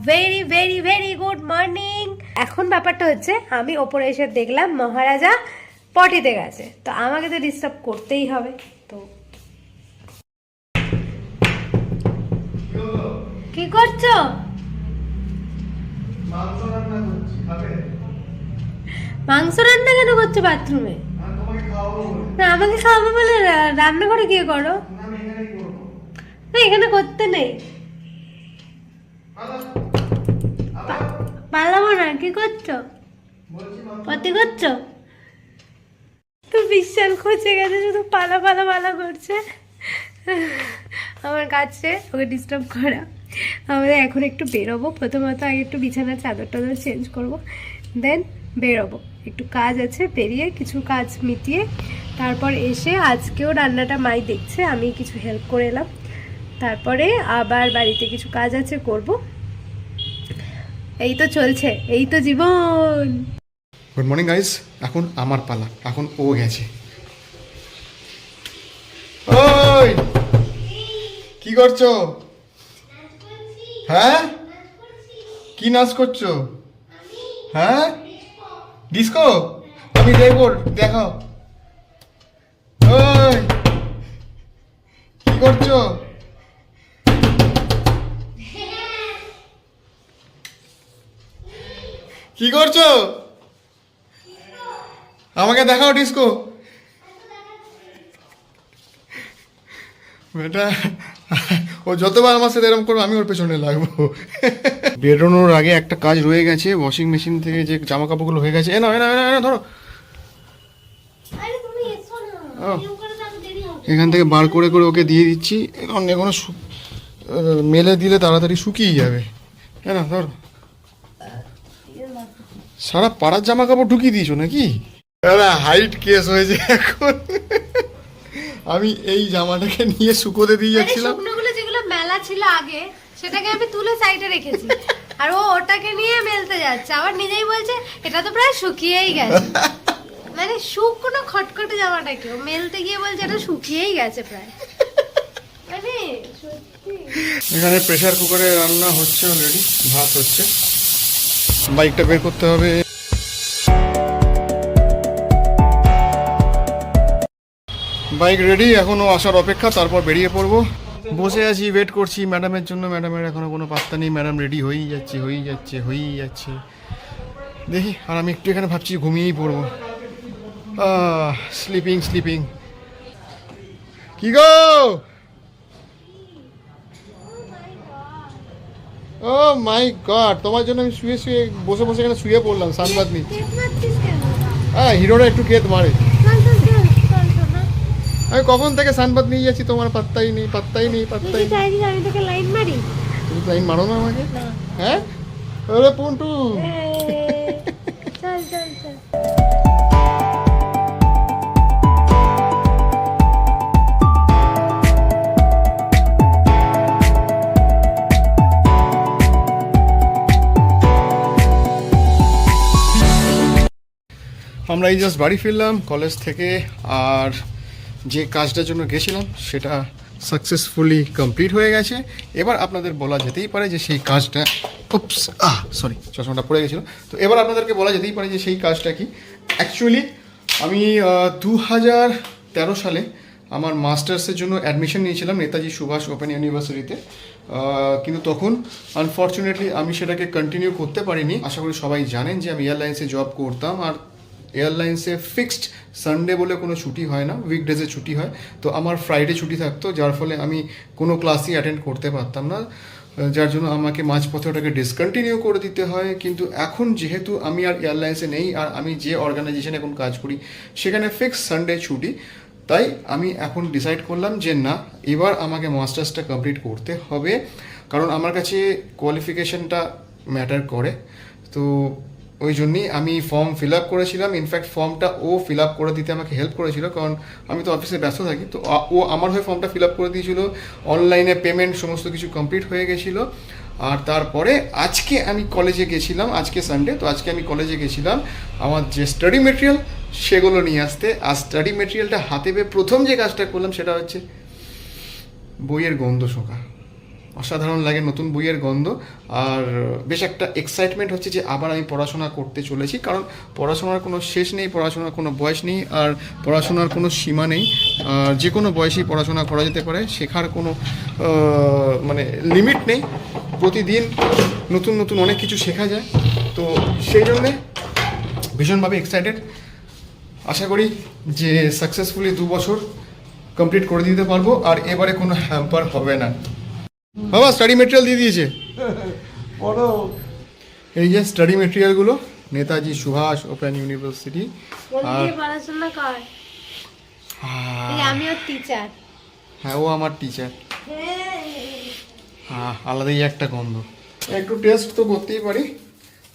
Very very very good morning. এখন ব্যাপারটা হচ্ছে আমি ওপরে এসে দেখলাম মহারাজা পটিতে গেছে, তো আমাকে তো ডিস্টার্ব করতেই হবে। তো কি করছো? মাংস রান্না কেন করছো বাথরুমে? না আমাকে খাওয়াবে বলে রান্না করে গিয়ে করো। না এখানে করতে নেই, পালাবো না। কি করছো? পটি করছো? তো বিশাল খোঁজে গেছে, শুধু পালা পালা পালা করছে। আমার কাছে ওকে ডিস্টার্ব করা। আমাদের এখন একটু বেরোবো, প্রথমত আগে একটু বিছানার চাদর টাদর চেঞ্জ করবো, দেন বেরোবো। একটু কাজ আছে, বেরিয়ে কিছু কাজ মিটিয়ে তারপর এসে, আজকেও রান্নাটা মাই দেখছে, আমি কিছু হেল্প করে এলাম। তারপরে আবার বাড়িতে কিছু কাজ আছে, করব। এই তো চলছে, এই তো জীবন। গুড মর্নিং গাইস, এখন আমার পালা, এখন ও গেছে। ওই কি করছো? হ্যাঁ কি নাচ করছো? হ্যাঁ ডিস্কো? আমি দেখবো, দেখাও। ওই কি করছো? কি করছো? আমাকে দেখাও ডিস্কো। বেটা ও যতবার আমার সাথে এরকম করবে আমি ওর পেছনে লাগবো। বেরোনোর আগে একটা কাজ রয়ে গেছে, ওয়াশিং মেশিন থেকে যে জামা কাপড়গুলো হয়ে গেছে। না ধরো, এখান থেকে বার করে করে ওকে দিয়ে দিচ্ছি, কারণ এখনো মেলে দিলে তাড়াতাড়ি শুকিয়ে যাবে। হ্যাঁ না ধরো, সারা পাড়ার জামা কাপড় ঢুকিয়ে দিয়েছো নাকি? হাইট কেস হয়েছে এখন। আমি এই জামাটাকে নিয়ে শুকোতে দিয়ে যাচ্ছিলাম। শুকনোগুলো যেগুলো মেলা ছিল আগে, সেটাকে আমি তুলে সাইডে রেখেছি, আর ও ওটাকে নিয়ে মেলতে যাচ্ছে। আবার নিজেই বলছে এটা তো প্রায় শুকিয়েই গেছে। মানে শুকনো খটখটে জামাটাকে ও মেলতে গিয়ে বলছে এটা শুকিয়েই গেছে প্রায়। মানে সত্যি। এখানে প্রেসার কুকারে রান্না হচ্ছে, অলরেডি ভাত হচ্ছে। বাইকটা বের করতে হবে। বাইক রেডি, এখনো আসার অপেক্ষা, তারপর বেরিয়ে পড়বো। বসে আছি, ওয়েট করছি ম্যাডামের জন্য। ম্যাডামের এখনো কোনো পাত্তা নেই। ম্যাডাম রেডি হয়েই যাচ্ছে। দেখি, আর আমি একটু এখানে ভাবছি ঘুমিয়েই পড়বো। স্লিপিং। কি গো? ও মাই গড, তোমার জন্য আমি শুয়ে বসে এখানে শুয়ে পড়লাম, সানবাদ নিচ্ছি। হ্যাঁ, হিরোরা একটু কেত মারে। আমি কখন থেকে সানবাদ নিয়ে যাচ্ছি, তোমার পাত্তাই নেই। আমি তোকে লাইন মারি? তুমি লাইন মারো না আমাকে। হ্যাঁ ওরে পন্টু। চল। আমরা এই জাস্ট বাড়ি ফিরলাম কলেজ থেকে, আর যে কাজটার জন্য গেছিলাম সেটা সাকসেসফুলি কমপ্লিট হয়ে গেছে। এবার আপনাদের বলা যেতেই পারে যে সেই কাজটা, সরি চশমাটা পড়ে গেছিলো। তো এবার আপনাদেরকে বলা যেতেই পারে যে সেই কাজটা কি। অ্যাকচুয়ালি আমি 2013 সালে আমার মাস্টার্সের জন্য অ্যাডমিশন নিয়েছিলাম নেতাজি সুভাষ ওপেন ইউনিভার্সিটিতে, কিন্তু তখন আনফর্চুনেটলি আমি সেটাকে কন্টিনিউ করতে পারিনি। আশা করি সবাই জানেন যে আমি এয়ারলাইন্সে জব করতাম, আর এয়ারলাইন্সে ফিক্সড সানডে বলে কোনো ছুটি হয় না, উইকডেজে ছুটি হয়। তো আমার ফ্রাইডে ছুটি থাকতো, যার ফলে আমি কোনো ক্লাসই অ্যাটেন্ড করতে পারতাম না, যার জন্য আমাকে মাঝপথে ওটাকে ডিসকন্টিনিউ করে দিতে হয়। কিন্তু এখন যেহেতু আমি আর এয়ারলাইন্সে নেই, আর আমি যে অর্গানাইজেশনে এখন কাজ করি সেখানে ফিক্সড সানডে ছুটি, তাই আমি এখন ডিসাইড করলাম যে না, এবার আমাকে মাস্টার্সটা কমপ্লিট করতে হবে, কারণ আমার কাছে কোয়ালিফিকেশনটা ম্যাটার করে। তো ওই জন্যই আমি ফর্ম ফিল আপ করেছিলাম। ইনফ্যাক্ট ফর্মটা ও ফিল আপ করে দিতে আমাকে হেল্প করেছিল, কারণ আমি তো অফিসে ব্যস্ত থাকি। তো ও আমার হয়ে ফর্মটা ফিল আপ করে দিয়েছিল, অনলাইনে পেমেন্ট সমস্ত কিছু কমপ্লিট হয়ে গেছিলো। আর তারপরে আজকে আমি কলেজে গেছিলাম, আজকে সানডে, তো আজকে আমি কলেজে গেছিলাম আমার যে স্টাডি মেটেরিয়াল সেগুলো নিয়ে আসতে। আর স্টাডি মেটেরিয়ালটা হাতে পেয়ে প্রথম যে কাজটা করলাম সেটা হচ্ছে বইয়ের গন্ধ শোকা। অসাধারণ লাগে নতুন বইয়ের গন্ধ। আর বেশ একটা এক্সাইটমেন্ট হচ্ছে যে আবার আমি পড়াশোনা করতে চলেছি, কারণ পড়াশোনার কোনো শেষ নেই, পড়াশোনার কোনো বয়স নেই, আর পড়াশোনার কোনো সীমা নেই। যে কোনো বয়সেই পড়াশোনা করা যেতে পারে, শেখার কোনো মানে লিমিট নেই। প্রতিদিন নতুন নতুন অনেক কিছু শেখা যায়। তো সেই জন্যে ভীষণভাবে এক্সাইটেড। আশা করি যে সাকসেসফুলি 2 বছর কমপ্লিট করে দিতে পারবো, আর এবারে কোনো হ্যাম্পার হবে না। বাবা স্টাডি মেটেরিয়াল দিয়ে দিয়েছে, এই যে স্টাডি মেটেরিয়ালগুলো, নেতাজি সুভাষ ওপেন ইউনিভার্সিটি। আর পড়াশোনা কর, আমিও টিচার। হ্যাঁ, ও আমার টিচার। আলাদাই একটা গন্ধ। একটু টেস্ট তো করতেই পারি।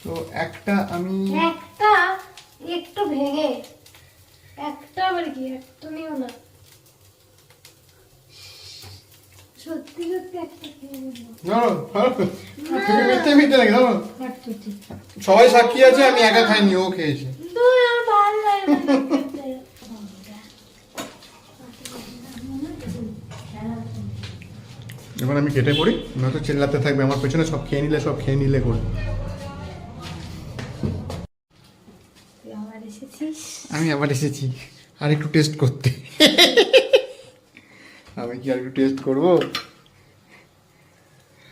তো একটা আমি একটু ভেঙে একটা, আবার কি একটা নিও না, সত্যি সত্যি একটা খেয়ে নেবো। মিথ্যে মিথ্যে লাগে জানো, সবাই সাক্ষী আছে, আমি একা খাইনি, ও খেয়েছে। এবার আমি কেটে পড়ি, নয়তো চিল্লাতে থাকবে আমার পেছনে, সব খেয়ে নিলে করে। আমি আবার এসেছি আর একটু টেস্ট করতে। আমি কি আর একটু টেস্ট করবো?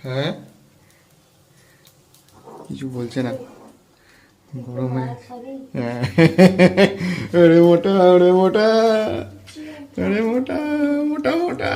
হ্যাঁ, কিছু বলছে না, গরমে। আরে মোটা, আরে মোটা, আরে মোটা মোটা মোটা।